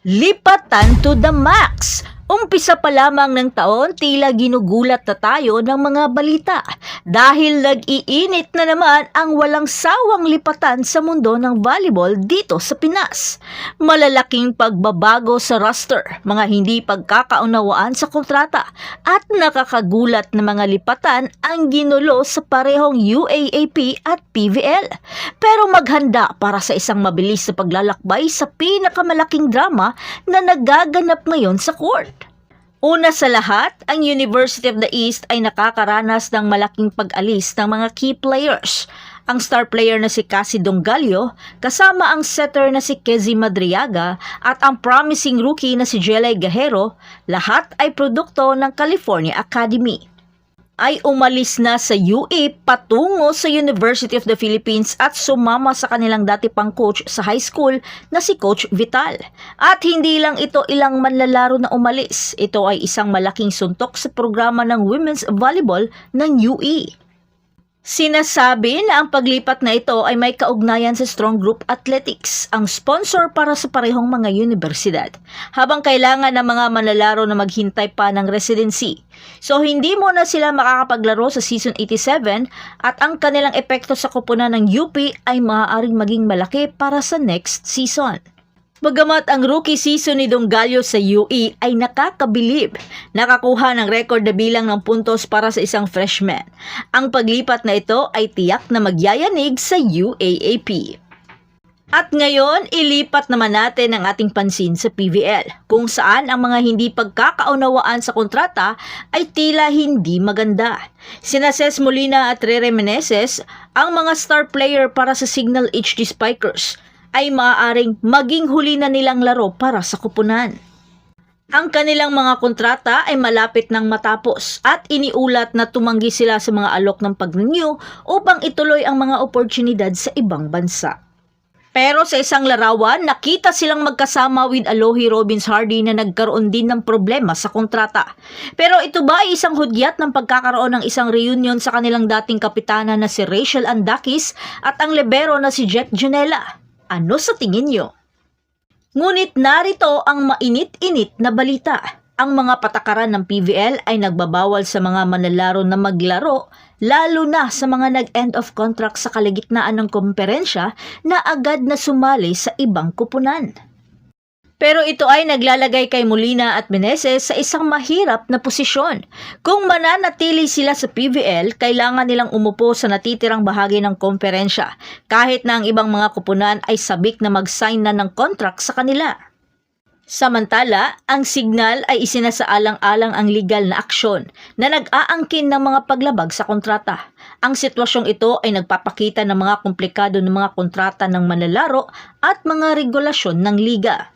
Lipatan to the max! Umpisa pa lamang ng taon, tila ginugulat na tayo ng mga balita dahil nag-iinit na naman ang walang sawang lipatan sa mundo ng volleyball dito sa Pinas. Malalaking pagbabago sa roster, mga hindi pagkakaunawaan sa kontrata at nakakagulat na mga lipatan ang ginulo sa parehong UAAP at PVL. Pero maghanda para sa isang mabilis na paglalakbay sa pinakamalaking drama na nagaganap ngayon sa court. Una sa lahat, ang University of the East ay nakakaranas ng malaking pag-alis ng mga key players. Ang star player na si Cassie Dongallo, kasama ang setter na si Kezi Madriaga at ang promising rookie na si Jelay Gajero, lahat ay produkto ng California Academy. Ay umalis na sa UE patungo sa University of the Philippines at sumama sa kanilang dati pang coach sa high school na si Coach Vital. At hindi lang ito ilang manlalaro na umalis, ito ay isang malaking suntok sa programa ng women's volleyball ng UE. Sinasabi na ang paglipat na ito ay may kaugnayan sa Strong Group Athletics, ang sponsor para sa parehong mga universidad, habang kailangan ng mga manlalaro na maghintay pa ng residency. So hindi mo na sila makakapaglaro sa Season 87 at ang kanilang epekto sa koponan ng UP ay maaaring maging malaki para sa next season. Bagamat ang rookie season ni Dongallo sa UE ay nakakabilib, nakakuha ng record na bilang ng puntos para sa isang freshman. Ang paglipat na ito ay tiyak na magyayanig sa UAAP. At ngayon, ilipat naman natin ang ating pansin sa PVL, kung saan ang mga hindi pagkakaunawaan sa kontrata ay tila hindi maganda. Sina Ces Molina at Rere Meneses, ang mga star player para sa Signal HD Spikers, ay maaaring maging huli na nilang laro para sa koponan. Ang kanilang mga kontrata ay malapit nang matapos at iniulat na tumanggi sila sa mga alok ng pag-renew upang ituloy ang mga oportunidad sa ibang bansa. Pero sa isang larawan, nakita silang magkasama with Alohi Robbins Hardy na nagkaroon din ng problema sa kontrata. Pero ito ba ay isang hudyat ng pagkakaroon ng isang reunion sa kanilang dating kapitana na si Rachel Andakis at ang libero na si Jet Janela? Ano sa tingin nyo? Ngunit narito ang mainit-init na balita. Ang mga patakaran ng PVL ay nagbabawal sa mga manlalaro na maglaro, lalo na sa mga nag-end of contract sa kalagitnaan ng komperensya na agad na sumali sa ibang kupunan. Pero ito ay naglalagay kay Molina at Meneses sa isang mahirap na posisyon. Kung mananatili sila sa PVL, kailangan nilang umupo sa natitirang bahagi ng komperensya, kahit na ang ibang mga kupunan ay sabik na mag-sign na ng contract sa kanila. Samantala, ang Signal ay isinasaalang-alang ang legal na aksyon na nag-aangkin ng mga paglabag sa kontrata. Ang sitwasyong ito ay nagpapakita ng mga komplikado ng mga kontrata ng manlalaro at mga regulasyon ng liga.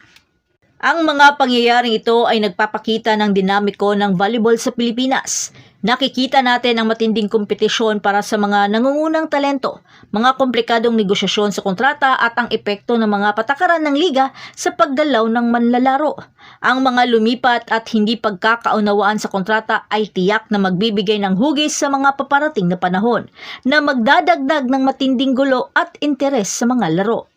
Ang mga pangyayaring ito ay nagpapakita ng dinamiko ng volleyball sa Pilipinas. Nakikita natin ang matinding kompetisyon para sa mga nangungunang talento, mga komplikadong negosyasyon sa kontrata at ang epekto ng mga patakaran ng liga sa pagdalaw ng manlalaro. Ang mga lumipat at hindi pagkakaunawaan sa kontrata ay tiyak na magbibigay ng hugis sa mga paparating na panahon na magdadagdag ng matinding gulo at interes sa mga laro.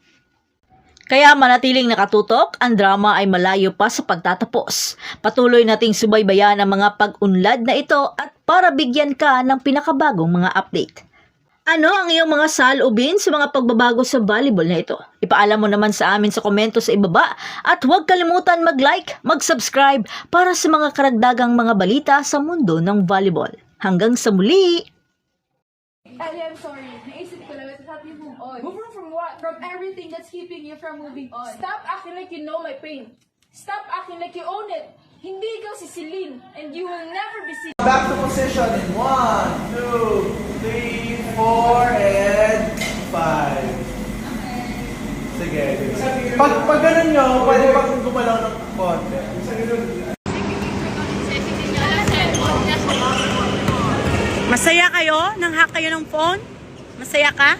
Kaya manatiling nakatutok, ang drama ay malayo pa sa pagtatapos. Patuloy nating subaybayan ang mga pag-unlad na ito at para bigyan ka ng pinakabagong mga update. Ano ang iyong mga saloobin sa mga pagbabago sa volleyball na ito? Ipaalam mo naman sa amin sa komento sa ibaba at huwag kalimutan mag-like, mag-subscribe para sa mga karagdagang mga balita sa mundo ng volleyball. Hanggang sa muli! Ali, I'm sorry. Naisip ko lang, help you move on. Move on from what? From everything that's keeping you from moving on. Stop acting like you know my pain. Stop acting like you own it. Hindi ikaw si Celine, and you will never be Celine. Back to position in 1, 2, 3, 4, and 5. Sige. Pag ganun nyo, pwede pang gumalaw ng konti. Masaya kayo? Nang hack kayo ng phone? Masaya ka?